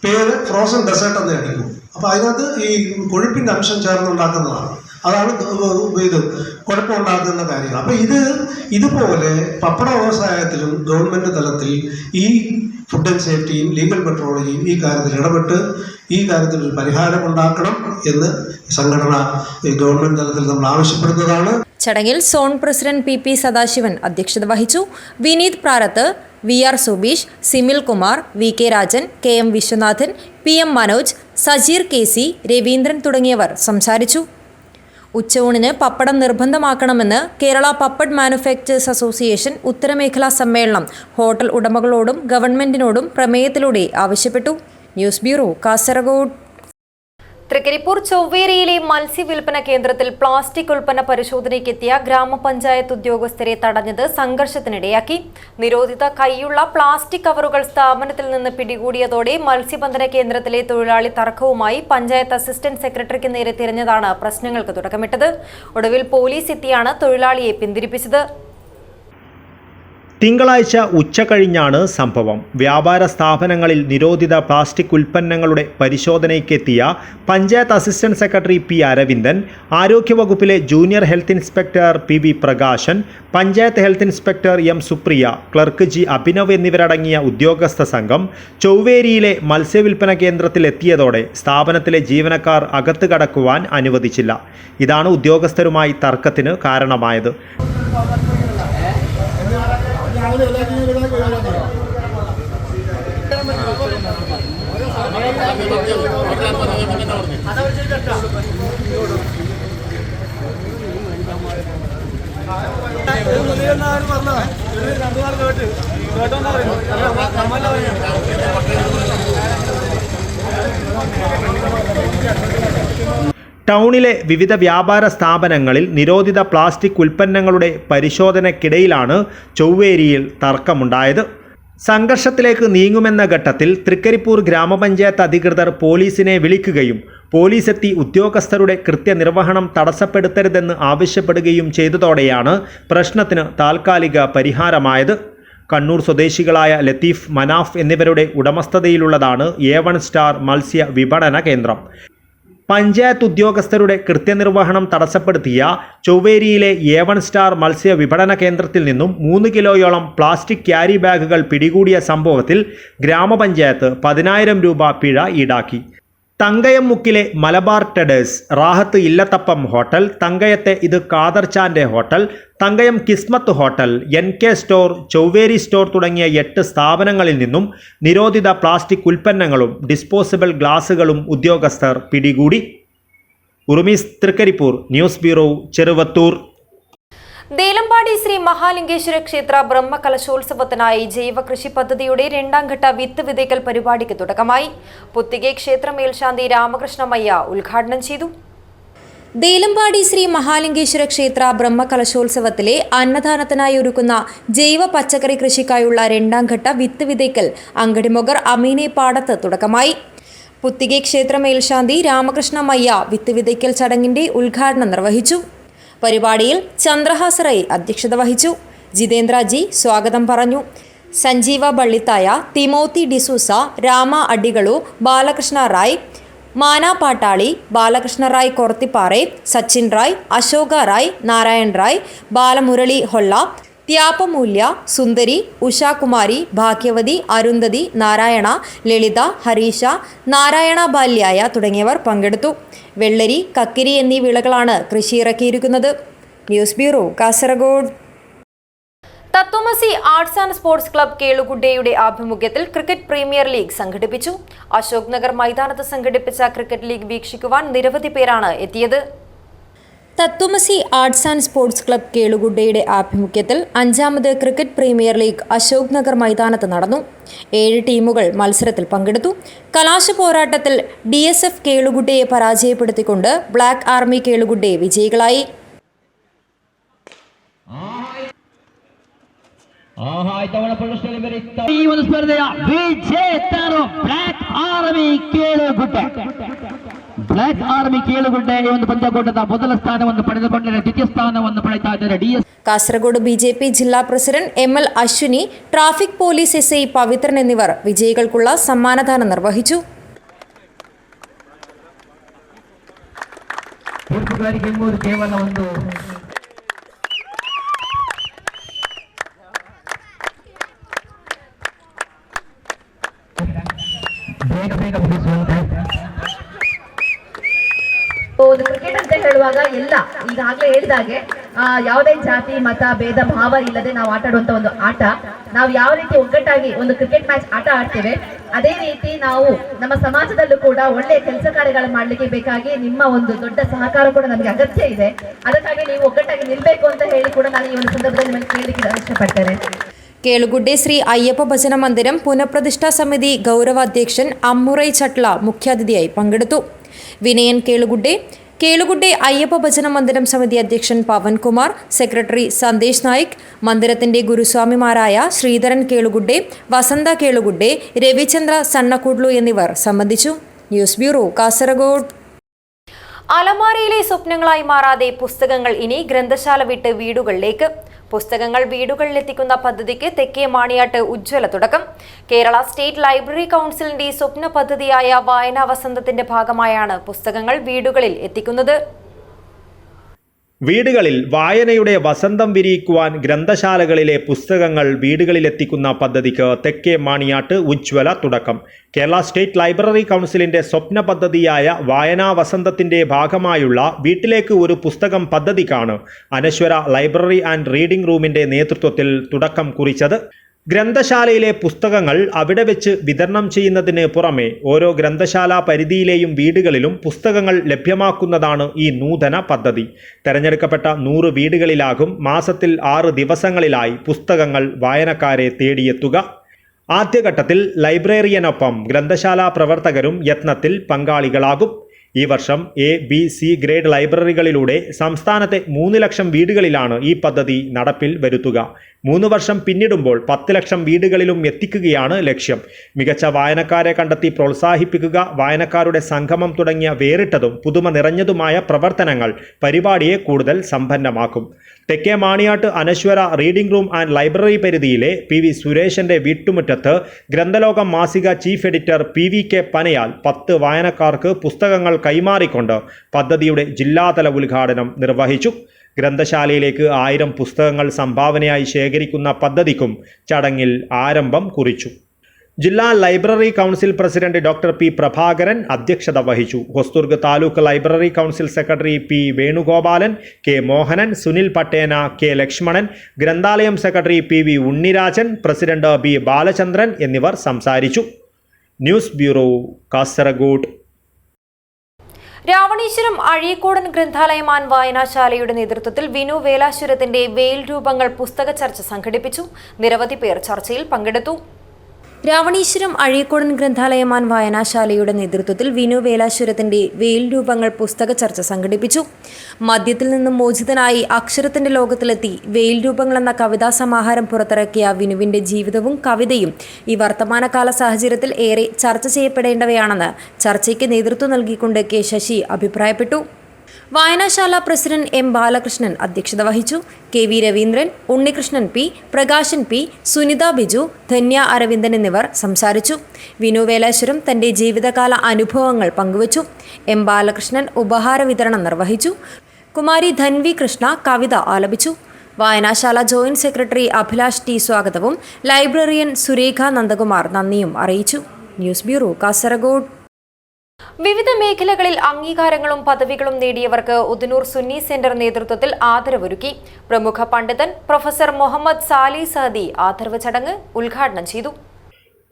പേര് ഫ്രോസൺ ഡെസേർട്ട് എന്ന് എടുക്കും. അപ്പോൾ അതിനകത്ത് ഈ കൊഴുപ്പിൻ്റെ അംശം ചേർന്നുണ്ടാക്കുന്നതാണ്. അതാണ് ഇത് കുഴപ്പമുണ്ടാക്കുന്ന കാര്യങ്ങൾ. അപ്പോൾ ഇതുപോലെ പപ്പട വ്യവസായത്തിലും ഗവൺമെൻറ് തലത്തിൽ ഈ ഫുഡ് ആൻഡ് സേഫ്റ്റിയും ലീഗൽ മെട്രോളജിയും ഈ കാര്യത്തിൽ ഇടപെട്ട് ഈ കാര്യത്തിൽ ഒരു പരിഹാരമുണ്ടാക്കണം എന്ന് സംഘടന ഗവൺമെൻറ് തലത്തിൽ നമ്മൾ ആവശ്യപ്പെടുന്നതാണ്. ചടങ്ങിൽ സോൺ പ്രസിഡന്റ് PP സദാശിവൻ അധ്യക്ഷത വഹിച്ചു. Vineeth പ്രാരത്ത്, VR Subeesh, Simil Kumar, VK Rajan, KM Viswanathan, PM Manoj, Sajeer KC, Raveendran തുടങ്ങിയവർ സംസാരിച്ചു. ഉച്ചയൂണിന് പപ്പടം നിർബന്ധമാക്കണമെന്ന് കേരള പപ്പഡ് മാനുഫാക്ചേഴ്സ് അസോസിയേഷൻ ഉത്തരമേഖലാ സമ്മേളനം ഹോട്ടൽ ഉടമകളോടും ഗവൺമെന്റിനോടും പ്രമേയത്തിലൂടെ ആവശ്യപ്പെട്ടു. News bureau, Kasaragod. തൃക്കരിപ്പൂർ ചൊവ്വേരിയിലെ മത്സ്യവില്പന കേന്ദ്രത്തിൽ പ്ലാസ്റ്റിക് ഉൽപ്പന്ന പരിശോധനയ്ക്കെത്തിയ ഗ്രാമപഞ്ചായത്ത് ഉദ്യോഗസ്ഥരെ തടഞ്ഞത് സംഘർഷത്തിനിടയാക്കി. നിരോധിത കൈയുള്ള പ്ലാസ്റ്റിക് കവറുകൾ സ്ഥാപനത്തിൽ നിന്ന് പിടികൂടിയതോടെ മത്സ്യബന്ധന കേന്ദ്രത്തിലെ തൊഴിലാളി തർക്കവുമായി പഞ്ചായത്ത് അസിസ്റ്റന്റ് സെക്രട്ടറിക്ക് നേരെ തിരിഞ്ഞതാണ് പ്രശ്നങ്ങൾക്ക് തുടക്കമിട്ടത്. ഒടുവിൽ പോലീസ് എത്തിയാണ് തൊഴിലാളിയെ പിന്തിരിപ്പിച്ചത്. തിങ്കളാഴ്ച ഉച്ച കഴിഞ്ഞാണ് സംഭവം. വ്യാപാര സ്ഥാപനങ്ങളിൽ നിരോധിത പ്ലാസ്റ്റിക് ഉൽപ്പന്നങ്ങളുടെ പരിശോധനയ്ക്കെത്തിയ panchayat assistant secretary P. Aravindan, ആരോഗ്യവകുപ്പിലെ junior health inspector PV Prakashan, panchayat health inspector M. Supriya, clerk G. Abhinav എന്നിവരടങ്ങിയ ഉദ്യോഗസ്ഥ സംഘം ചൊവ്വേരിയിലെ മത്സ്യവില്പന കേന്ദ്രത്തിൽ എത്തിയതോടെ സ്ഥാപനത്തിലെ ജീവനക്കാർ അകത്ത് കടക്കുവാൻ അനുവദിച്ചില്ല. ഇതാണ് ഉദ്യോഗസ്ഥരുമായി തർക്കത്തിന് കാരണമായത്. ടൗണിലെ വിവിധ വ്യാപാര സ്ഥാപനങ്ങളിൽ നിരോധിത പ്ലാസ്റ്റിക് ഉൽപ്പന്നങ്ങളുടെ പരിശോധനയ്ക്കിടയിലാണ് ചൊവ്വേരിയിൽ തർക്കമുണ്ടായത്. സംഘർഷത്തിലേക്ക് നീങ്ങുമെന്ന ഘട്ടത്തിൽ തൃക്കരിപ്പൂർ ഗ്രാമപഞ്ചായത്ത് അധികൃതർ പോലീസിനെ വിളിക്കുകയും പോലീസെത്തി ഉദ്യോഗസ്ഥരുടെ കൃത്യനിർവഹണം തടസ്സപ്പെടുത്തരുതെന്ന് ആവശ്യപ്പെടുകയും ചെയ്തതോടെയാണ് പ്രശ്നത്തിന് താൽക്കാലിക പരിഹാരമായത്. കണ്ണൂർ സ്വദേശികളായ ലത്തീഫ്, മനാഫ് എന്നിവരുടെ ഉടമസ്ഥതയിലുള്ളതാണ് A1 സ്റ്റാർ മത്സ്യ വിപണന കേന്ദ്രം. പഞ്ചായത്ത് ഉദ്യോഗസ്ഥരുടെ കൃത്യനിർവഹണം തടസ്സപ്പെടുത്തിയ ചൊവ്വേരിയിലെ A1 സ്റ്റാർ മത്സ്യ വിപണന കേന്ദ്രത്തിൽ നിന്നും 3 കിലോയോളം പ്ലാസ്റ്റിക് ക്യാരി ബാഗുകൾ പിടികൂടിയ സംഭവത്തിൽ ഗ്രാമപഞ്ചായത്ത് 10,000 രൂപ പിഴ ഈടാക്കി. തങ്കയം മുക്കിലെ മലബാർ ട്രേഡേഴ്സ്, റാഹത്ത് ഇല്ലത്തപ്പം ഹോട്ടൽ, തങ്കയത്തെ ഇത് ഖാദർ ചാൻ്റെ hotel, Thankayam Kismath hotel, NK store, Chovveri store തുടങ്ങിയ 8 സ്ഥാപനങ്ങളിൽ നിന്നും നിരോധിത പ്ലാസ്റ്റിക് ഉൽപ്പന്നങ്ങളും ഡിസ്പോസിബിൾ ഗ്ലാസുകളും ഉദ്യോഗസ്ഥർ പിടികൂടി. ഉറുമീസ്, തൃക്കരിപ്പൂർ. News bureau, Cheruvathur. ദേലമ്പാടി ശ്രീ മഹാലിംഗേശ്വര ക്ഷേത്ര ബ്രഹ്മകലശോത്സവത്തിനായി ജൈവ കൃഷി പദ്ധതിയുടെ 2ാം ഘട്ട വിത്ത് വിതയ്ക്കൽ പരിപാടിക്ക് തുടക്കമായി. പുത്തികെ ക്ഷേത്ര മേൽശാന്തി രാമകൃഷ്ണമയ്യ ഉദ്ഘാടനം ചെയ്തു. ദേലമ്പാടി ശ്രീ മഹാലിംഗേശ്വര ക്ഷേത്ര ബ്രഹ്മകലശോത്സവത്തിലെ അന്നദാനത്തിനായി ഒരുക്കുന്ന ജൈവ പച്ചക്കറി കൃഷിക്കായുള്ള 2ാം ഘട്ട വിത്ത് വിതയ്ക്കൽ അങ്കടിമൊഗർ അമീനെ പാടത്ത് തുടക്കമായി. പുത്തികെ ക്ഷേത്ര മേൽശാന്തി രാമകൃഷ്ണ മയ്യ വിത്ത് വിതയ്ക്കൽ ചടങ്ങിന്റെ ഉദ്ഘാടനം നിർവഹിച്ചു. പരിപാടിയിൽ ചന്ദ്രഹാസ് റൈ അധ്യക്ഷത വഹിച്ചു. ജിതേന്ദ്ര ജി സ്വാഗതം പറഞ്ഞു. സഞ്ജീവ ബള്ളിത്തായ, തിമോത്തി ഡിസൂസ, രാമ അഡികളു, ബാലകൃഷ്ണ റായ്, മാന പാട്ടാളി, ബാലകൃഷ്ണ റായ് കൊർത്തിപ്പാറെ, സച്ചിൻ റായ്, അശോക റായ്, നാരായൺ റായ്, ബാലമുരളി ഹൊള്ള, ത്യാപമൂല്യ, സുന്ദരി, ഉഷാകുമാരി, ഭാഗ്യവതി, അരുന്ധതി, നാരായണ, ലളിത, ഹരീഷ, നാരായണ ബാല്യായ തുടങ്ങിയവർ പങ്കെടുത്തു. വെള്ളരി, കക്കിരി എന്നീ വിളകളാണ് കൃഷി ഇറക്കിയിരിക്കുന്നത്. News bureau, Kasaragod. Tattvamasi arts and sports club കേളുകുഡയുടെ ആഭിമുഖ്യത്തിൽ ക്രിക്കറ്റ് പ്രീമിയർ ലീഗ് സംഘടിപ്പിച്ചു. അശോക് നഗർ മൈതാനത്ത് സംഘടിപ്പിച്ച ക്രിക്കറ്റ് ലീഗ് വീക്ഷിക്കുവാൻ നിരവധി പേരാണ് എത്തിയത്. Tattvamasi arts and sports club കേളുകുഡയുടെ ആഭിമുഖ്യത്തിൽ 5ാമത് cricket premier league Ashok Nagar മൈതാനത്ത് നടന്നു. 7 ടീമുകൾ മത്സരത്തിൽ പങ്കെടുത്തു. കലാശ പോരാട്ടത്തിൽ DSF കേളുകുഡയെ പരാജയപ്പെടുത്തിക്കൊണ്ട് ബ്ലാക്ക് ആർമി കേളുകുഡയെ വിജയികളായി. ಈ ಒಂದು ಸ್ಪರ್ಧೆಯ ವಿಜೇತರು ಬ್ಲಾಕ್ ಆರ್ಮಿ ಕೇಳುಗುಡ್ಡೆ ಈ ಒಂದು ಪಂದ್ಯಕೂಟದ ಮೊದಲ ಸ್ಥಾನವನ್ನು ಪಡೆದುಕೊಂಡರೆ ದ್ವಿತೀಯ ಸ್ಥಾನವನ್ನು ಪಡೆಯುತ್ತಾ ಇದ್ದಾರೆ DS. കാസർഗോഡ് BJP ജില്ലാ president ML Ashwini, traffic police SI Pavithran എന്നിവർ വിജയികൾക്കുള്ള സമ്മാനദാനം നിർവഹിച്ചു. ಕೇವಲ ಒಂದು ಒಂದು ಕ್ರಿಕೆಟ್ ಅಂತ ಹೇಳುವಾಗ ಎಲ್ಲ ಈಗಾಗಲೇ ಹೇಳಿದಾಗೆ ಯಾವುದೇ ಜಾತಿ ಮತ ಭೇದ ಭಾವ ಇಲ್ಲದೆ ನಾವು ಆಟ ಆಡುವಂತ ಒಂದು ಆಟ. ನಾವು ಯಾವ ರೀತಿ ಒಗ್ಗಟ್ಟಾಗಿ ಒಂದು ಕ್ರಿಕೆಟ್ ಮ್ಯಾಚ್ ಆಟ ಆಡ್ತೇವೆ, ಅದೇ ರೀತಿ ನಾವು ನಮ್ಮ ಸಮಾಜದಲ್ಲೂ ಕೂಡ ಒಳ್ಳೆಯ ಕೆಲಸ ಕಾರ್ಯಗಳು ಮಾಡಲಿಕ್ಕೆ ಬೇಕಾಗಿ ನಿಮ್ಮ ಒಂದು ದೊಡ್ಡ ಸಹಕಾರ ಕೂಡ ನಮಗೆ ಅಗತ್ಯ ಇದೆ. ಅದಕ್ಕಾಗಿ ನೀವು ಒಗ್ಗಟ್ಟಾಗಿ ನಿಲ್ಬೇಕು ಅಂತ ಹೇಳಿ ಕೂಡ ನಾನು ಈ ಒಂದು ಸಂದರ್ಭದಲ್ಲಿ ನಿಮಗೆ ಕೇಳಲಿಕ್ಕೆ ಇಷ್ಟಪಡ್ತೇನೆ. കേളുകുഡെ ശ്രീ അയ്യപ്പ ഭജന മന്ദിരം പുനഃപ്രതിഷ്ഠാ സമിതി ഗൗരവ അധ്യക്ഷൻ അമ്മുറൈ ചട്ല മുഖ്യാതിഥിയായി പങ്കെടുത്തു. വിനയൻ കേളുകുഡെ അയ്യപ്പ ഭജന മന്ദിരം സമിതി അധ്യക്ഷൻ പവൻകുമാർ, സെക്രട്ടറി സന്ദേശ് നായിക്, മന്ദിരത്തിന്റെ ഗുരുസ്വാമിമാരായ ശ്രീധരൻ കേളുകുഡെ, വസന്ത കേളുകുഡെ, രവിചന്ദ്ര സണ്ണക്കുഡ്ലു എന്നിവർ സംബന്ധിച്ചു. News bureau, Kasaragod. അലമാരയിലെ സ്വപ്നങ്ങളായി മാറാതെ പുസ്തകങ്ങൾ ഇനി ഗ്രന്ഥശാല വിട്ട് വീടുകളിലേക്ക്. പുസ്തകങ്ങൾ വീടുകളിലെത്തിക്കുന്ന പദ്ധതിക്ക് തെക്കേ മാണിയാട്ട് ഉജ്ജ്വല തുടക്കം. കേരള സ്റ്റേറ്റ് ലൈബ്രറി കൗൺസിലിന്റെ സ്വപ്ന പദ്ധതിയായ വായനാ വസന്തത്തിന്റെ ഭാഗമായാണ് പുസ്തകങ്ങൾ വീടുകളിൽ എത്തിക്കുന്നത്. വീടുകളിൽ വായനയുടെ വസന്തം വിരിയിക്കുവാൻ ഗ്രന്ഥശാലകളിലെ പുസ്തകങ്ങൾ വീടുകളിലെത്തിക്കുന്ന പദ്ധതിക്ക് തെക്കേ മാണിയാട്ട് ഉജ്ജ്വല തുടക്കം. കേരള സ്റ്റേറ്റ് ലൈബ്രറി കൗൺസിലിന്റെ സ്വപ്ന പദ്ധതിയായ വായനാ വസന്തത്തിന്റെ ഭാഗമായുള്ള വീട്ടിലേക്ക് ഒരു പുസ്തകം പദ്ധതിക്കാണ് അനശ്വര ലൈബ്രറി ആൻഡ് റീഡിംഗ് റൂമിന്റെ നേതൃത്വത്തിൽ തുടക്കം കുറിച്ചത്. ഗ്രന്ഥശാലയിലെ പുസ്തകങ്ങൾ അവിടെ വെച്ച് വിതരണം ചെയ്യുന്നതിന് പുറമെ ഓരോ ഗ്രന്ഥശാല പരിധിയിലെയും വീടുകളിലും പുസ്തകങ്ങൾ ലഭ്യമാക്കുന്നതാണ് ഈ നൂതന പദ്ധതി. തെരഞ്ഞെടുക്കപ്പെട്ട 100 വീടുകളിലാകും മാസത്തിൽ 6 ദിവസങ്ങളിലായി പുസ്തകങ്ങൾ വായനക്കാരെ തേടിയെത്തുക. ആദ്യഘട്ടത്തിൽ ലൈബ്രറിയനൊപ്പം ഗ്രന്ഥശാല പ്രവർത്തകരും യത്നത്തിൽ പങ്കാളികളാകും. ഈ വർഷം A, B, C ഗ്രേഡ് ലൈബ്രറികളിലൂടെ സംസ്ഥാനത്തെ 3 ലക്ഷം വീടുകളിലാണ് ഈ പദ്ധതി നടപ്പിൽ വരുത്തുക. 3 വർഷം പിന്നിടുമ്പോൾ 10 ലക്ഷം വീടുകളിലും എത്തിക്കുകയാണ് ലക്ഷ്യം. മികച്ച വായനക്കാരെ കണ്ടെത്തി പ്രോത്സാഹിപ്പിക്കുക, വായനക്കാരുടെ സംഗമം തുടങ്ങിയ വേറിട്ടതും പുതുമ നിറഞ്ഞതുമായ പ്രവർത്തനങ്ങൾ പരിപാടിയെ കൂടുതൽ സമ്പന്നമാക്കും. തെക്കേ മാണിയാട്ട് അനശ്വര റീഡിംഗ് റൂം ആൻഡ് ലൈബ്രറി പരിധിയിലെ PV സുരേഷന്റെ വീട്ടുമുറ്റത്ത് ഗ്രന്ഥലോകം മാസിക ചീഫ് എഡിറ്റർ PVK പനയാൽ 10 വായനക്കാർക്ക് പുസ്തകങ്ങൾ കൈമാറിക്കൊണ്ട് പദ്ധതിയുടെ ജില്ലാതല ഉദ്ഘാടനം നിർവഹിച്ചു. ഗ്രന്ഥശാലയിലേക്ക് 1000 പുസ്തകങ്ങൾ സംഭാവനയായി ശേഖരിക്കുന്ന പദ്ധതിക്കും ചടങ്ങിൽ ആരംഭം കുറിച്ചു. ജില്ലാ library council president doctor P Prabhakaran അധ്യക്ഷത വഹിച്ചു. Hosdurg taluk library council secretary P Venugopalan, K Mohanan, Sunil Pattena, K Lakshmanan, ഗ്രന്ഥാലയം secretary PV Unnirajan, president B Balachandran എന്നിവർ സംസാരിച്ചു. News bureau, Kasaragod. രാവണീശ്വരം അഴീക്കോടൻ ഗ്രന്ഥാലയമാൻ വായനാശാലയുടെ നേതൃത്വത്തിൽ വിനു വേലാശ്വരത്തിന്റെ വെയിൽ രൂപങ്ങൾ പുസ്തക ചർച്ച സംഘടിപ്പിച്ചു. നിരവധി പേർ ചർച്ചയിൽ പങ്കെടുത്തു. രാവണീശ്വരം അഴീക്കോടൻ ഗ്രന്ഥാലയമാൻ വായനാശാലയുടെ നേതൃത്വത്തിൽ വിനു വേലാശ്വരത്തിന്റെ വെയിൽ രൂപങ്ങൾ പുസ്തക ചർച്ച സംഘടിപ്പിച്ചു. മദ്യത്തിൽ നിന്നും മോചിതനായി അക്ഷരത്തിന്റെ ലോകത്തിലെത്തി വെയിൽ രൂപങ്ങൾ എന്ന കവിതാ സമാഹാരം പുറത്തിറക്കിയ വിനുവിന്റെ ജീവിതവും കവിതയും ഈ വർത്തമാനകാല സാഹചര്യത്തിൽ ഏറെ ചർച്ച ചെയ്യപ്പെടേണ്ടവയാണെന്ന് ചർച്ചയ്ക്ക് നേതൃത്വം നൽകിക്കൊണ്ട് കെ ശശി അഭിപ്രായപ്പെട്ടു. വായനാശാല പ്രസിഡന്റ് എം ബാലകൃഷ്ണൻ അധ്യക്ഷത വഹിച്ചു. K V Raveendran, Unnikrishnan P, Prakashan P, Sunitha Biju, Dhanya Aravindan എന്നിവർ സംസാരിച്ചു. വിനു വേലാശ്വരം തന്റെ ജീവിതകാല അനുഭവങ്ങൾ പങ്കുവച്ചു. എം ബാലകൃഷ്ണൻ ഉപഹാര വിതരണം നിർവഹിച്ചു. കുമാരി ധൻവി കൃഷ്ണ കവിത ആലപിച്ചു. വായനാശാല ജോയിന്റ് സെക്രട്ടറി അഭിലാഷ് ടി സ്വാഗതവും ലൈബ്രറിയൻ സുരേഖ നന്ദകുമാർ നന്ദിയും അറിയിച്ചു. News bureau, Kasaragod. വിവിധ മേഖലകളിൽ അംഗീകാരങ്ങളും പദവികളും നേടിയവർക്ക് ഉദിനൂർ സുന്നി സെന്റർ നേതൃത്വത്തിൽ ആദരവൊരുക്കി. പ്രമുഖ പണ്ഡിതൻ പ്രൊഫസർ മുഹമ്മദ് സാലി സഅദി ആദരവ് ചടങ്ങ് ഉദ്ഘാടനം ചെയ്തു.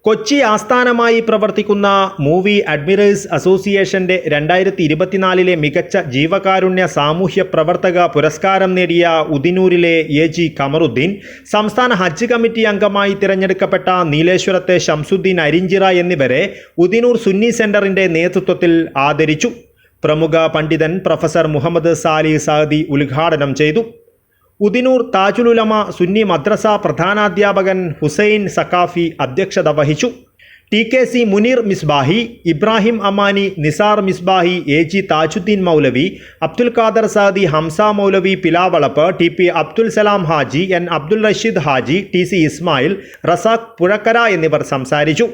കൊച്ചി ആസ്ഥാനമായി പ്രവർത്തിക്കുന്ന മൂവി അഡ്മിറേഴ്സ് അസോസിയേഷന്റെ 2024 മികച്ച ജീവകാരുണ്യ സാമൂഹ്യ പ്രവർത്തക പുരസ്കാരം നേടിയ ഉദിനൂരിലെ AG കമറുദ്ദീൻ, സംസ്ഥാന ഹജ്ജ് കമ്മിറ്റി അംഗമായി തിരഞ്ഞെടുക്കപ്പെട്ട നീലേശ്വരത്തെ ഷംസുദ്ദീൻ അരിഞ്ചിറ എന്നിവരെ ഉദിനൂർ സുന്നി സെന്ററിന്റെ നേതൃത്വത്തിൽ ആദരിച്ചു. പ്രമുഖ പണ്ഡിതൻ പ്രൊഫസർ മുഹമ്മദ് സാലി സഅദി ഉദ്ഘാടനം ചെയ്തു. ഉദിനൂർ താജുൽ ഉലമ സുന്നി മദ്രസ പ്രധാനാധ്യാപകൻ ഹുസൈൻ സക്കാഫി അധ്യക്ഷത വഹിച്ചു. TKC മുനീർ മിസ്ബാഹി, ഇബ്രാഹിം അമാനി, നിസാർ മിസ്ബാഹി, AG താജുദ്ദീൻ മൗലവി, അബ്ദുൽ ഖാദർ സഅദി, ഹംസ മൗലവി പിലാവളപ്പ്, TP Abdul Salam Haji, N Abdul Rasheed Haji, TC Ismail, Razak Puzhakkara എന്നിവർ സംസാരിച്ചു.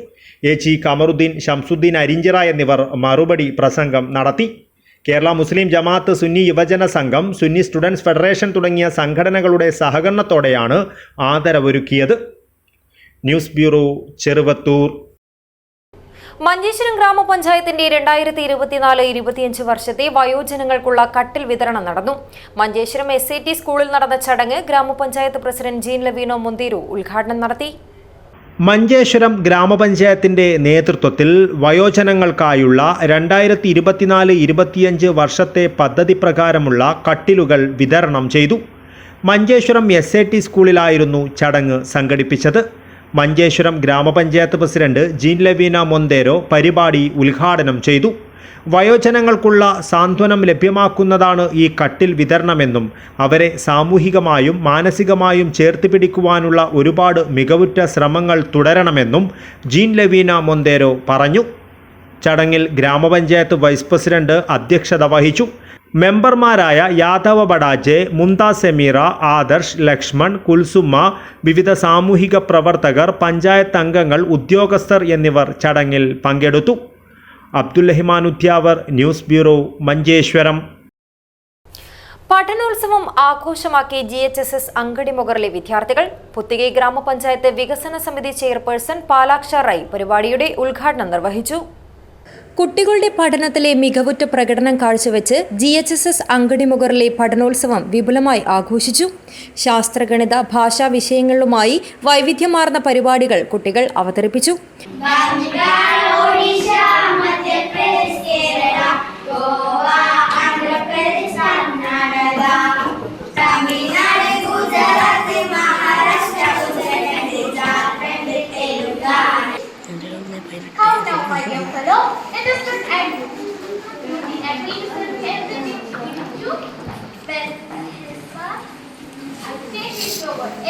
AG കമറുദ്ദീൻ, ഷംസുദ്ദീൻ അരിഞ്ചിറ എന്നിവർ മറുപടി പ്രസംഗം നടത്തി. കേരള മുസ്ലിം ജമാഅത്ത്, സുന്നി യുവജന സംഘം, സുന്നി സ്റ്റുഡൻസ് ഫെഡറേഷൻ തുടങ്ങിയ സംഘടനകളുടെ സഹകരണത്തോടെയാണ് ആദരവൊരുക്കിയത്. News bureau, Cheruvathur. മഞ്ചേശ്വരം ഗ്രാമപഞ്ചായത്തിന്റെ 2024-25 വർഷത്തെ വയോജനങ്ങൾക്കുള്ള കട്ടിൽ വിതരണം നടന്നു. മഞ്ചേശ്വരം SAT സ്കൂളിൽ നടന്ന ചടങ്ങ് ഗ്രാമപഞ്ചായത്ത് പ്രസിഡന്റ് ജീൻ ലവീനോ മുന്തീരു ഉദ്ഘാടനം നടത്തി. മഞ്ചേശ്വരം ഗ്രാമപഞ്ചായത്തിന്റെ നേതൃത്വത്തിൽ വയോജനങ്ങൾക്കായുള്ള 2024-25 വർഷത്തെ പദ്ധതി പ്രകാരമുള്ള കട്ടിലുകൾ വിതരണം ചെയ്തു. മഞ്ചേശ്വരം SAT സ്കൂളിലായിരുന്നു ചടങ്ങ് സംഘടിപ്പിച്ചത്. മഞ്ചേശ്വരം ഗ്രാമപഞ്ചായത്ത് പ്രസിഡന്റ് ജീൻ ലവീന മൊന്തേരോ പരിപാടി ഉദ്ഘാടനം ചെയ്തു. വയോജനങ്ങൾക്കുള്ള സാന്ത്വനം ലഭ്യമാക്കുന്നതാണ് ഈ കട്ടിൽ വിതരണമെന്നും അവരെ സാമൂഹികമായും മാനസികമായും ചേർത്ത് പിടിക്കുവാനുള്ള ഒരുപാട് മികവുറ്റ ശ്രമങ്ങൾ തുടരണമെന്നും ജീൻ ലവീന മൊന്തേരോ പറഞ്ഞു. ചടങ്ങിൽ ഗ്രാമപഞ്ചായത്ത് വൈസ് പ്രസിഡന്റ് അധ്യക്ഷത വഹിച്ചു. മെമ്പർമാരായ യാദവ ബഡാജെ, മുംതാസ് സമീറ, ആദർശ്, ലക്ഷ്മൺ, കുൽസുമ്മ, വിവിധ സാമൂഹിക പ്രവർത്തകർ, പഞ്ചായത്ത് അംഗങ്ങൾ, ഉദ്യോഗസ്ഥർ എന്നിവർ ചടങ്ങിൽ പങ്കെടുത്തു. Abdul Rahman Udyavar, news bureau, Manjeshwaram. പഠനോത്സവം ആഘോഷമാക്കി GHSS അങ്കടിമുഗറിലെ വിദ്യാർത്ഥികൾ. പുത്തികൈ ഗ്രാമപഞ്ചായത്ത് വികസന സമിതി ചെയർപേഴ്സൺ പാലാക്ഷ റൈ പരിപാടിയുടെ ഉദ്ഘാടനം നിർവഹിച്ചു. കുട്ടികളുടെ പഠനത്തിലെ മികവുറ്റ പ്രകടനം കാഴ്ചവെച്ച് GHSS അങ്കടിമുഗറിലെ പഠനോത്സവം വിപുലമായി ആഘോഷിച്ചു. ശാസ്ത്രഗണിത ഭാഷാ വിഷയങ്ങളുമായി വൈവിധ്യമാർന്ന പരിപാടികൾ കുട്ടികൾ അവതരിപ്പിച്ചു.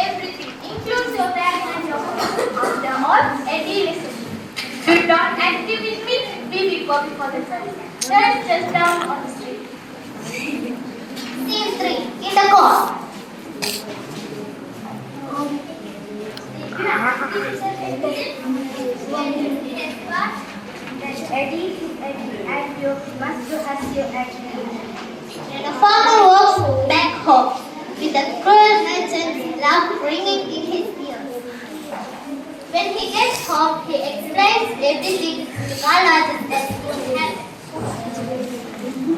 Everything, includes your bag and your phone. After all, Eddie listen. Sit down and give with me. Baby copy for the sun. Let's just down on the street. Scene 3 in the court. Eddie, and you must do as you actually. The farmer walks back home with a cruel merchant laugh ringing in his ears. When he gets home, he explains everything to Kalajas that happened.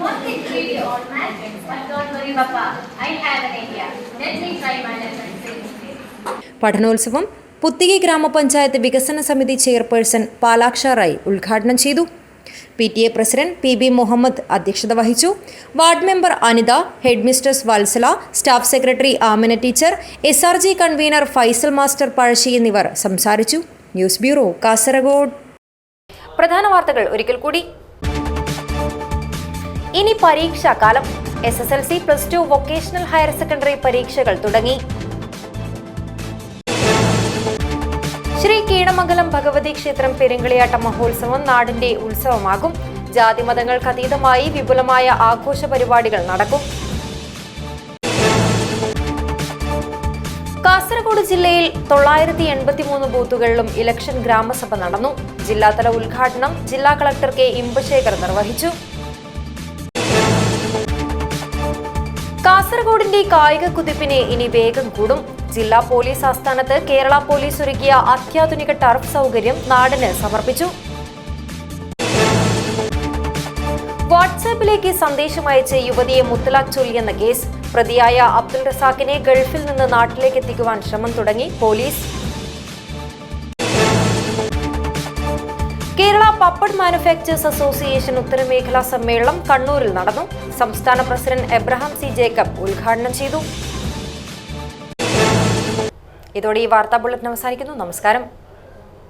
What is really all magic? But don't worry, Papa. I have an idea. Let me try my lesson. പഠനോത്സവം പുത്തികൈ ഗ്രാമപഞ്ചായത്ത് വികസന സമിതി ചെയർപേഴ്സൺ പാലാക്ഷ റൈ ഉദ്ഘാടനം ചെയ്തു. PTA പ്രസിഡന്റ് PB മുഹമ്മദ് അധ്യക്ഷത വഹിച്ചു. Ward member Anitha, head mistress Valsala, staff secretary Amina teacher, SRG convener Faisal master Pazhassi എന്നിവർ സംസാരിച്ചു. News bureau, Kasaragod. പ്രധാന വാർത്തകൾ ഒരിക്കൽ കൂടി. ഇനി പരീക്ഷാകാലം. SSLC, +2, വൊക്കേഷണൽ ഹയർ സെക്കൻഡറി പരീക്ഷകൾ തുടങ്ങി. ശ്രീ കീഴമംഗലം ഭഗവതി ക്ഷേത്രം പെരുങ്കളിയാട്ട മഹോത്സവം നാടിന്റെ ഉത്സവമാകും. ജാതിമതങ്ങൾക്കതീതമായി വിപുലമായ ആഘോഷ പരിപാടികൾ നടക്കും. കാസർഗോഡ് ജില്ലയിൽ 983 ബൂത്തുകളിലും ഇലക്ഷൻ ഗ്രാമസഭ നടന്നു. ജില്ലാതല ഉദ്ഘാടനം ജില്ലാ കളക്ടർ കെ ഇമ്പശേഖർ നിർവഹിച്ചു. കാസർഗോഡിന്റെ കായിക കുതിപ്പിന് ഇനി വേഗം കൂടും. ജില്ലാ പോലീസ് ആസ്ഥാനത്ത് കേരള പോലീസ് ഒരുക്കിയ അത്യാധുനിക ടർഫ് സൗകര്യം നാടിന് സമർപ്പിച്ചു. വാട്സാപ്പിലേക്ക് സന്ദേശം അയച്ച് യുവതിയെ മുത്തലാഖ് ചൊല്ലിയെന്ന കേസ്. പ്രതിയായ അബ്ദുൾ റസാഖിനെ ഗൾഫിൽ നിന്ന് നാട്ടിലേക്ക് എത്തിക്കുവാൻ ശ്രമം തുടങ്ങി പോലീസ്. കേരള പപ്പഡ് മാനുഫാക്ചേഴ്സ് അസോസിയേഷൻ ഉത്തരമേഖലാ സമ്മേളനം കണ്ണൂരിൽ നടന്നു. സംസ്ഥാന പ്രസിഡന്റ് എബ്രഹാം സി ജേക്കബ് ഉദ്ഘാടനം ചെയ്തു. ഇതോടെ ഈ വാർത്താ ബുള്ളറ്റിൻ അവസാനിക്കുന്നു. നമസ്കാരം.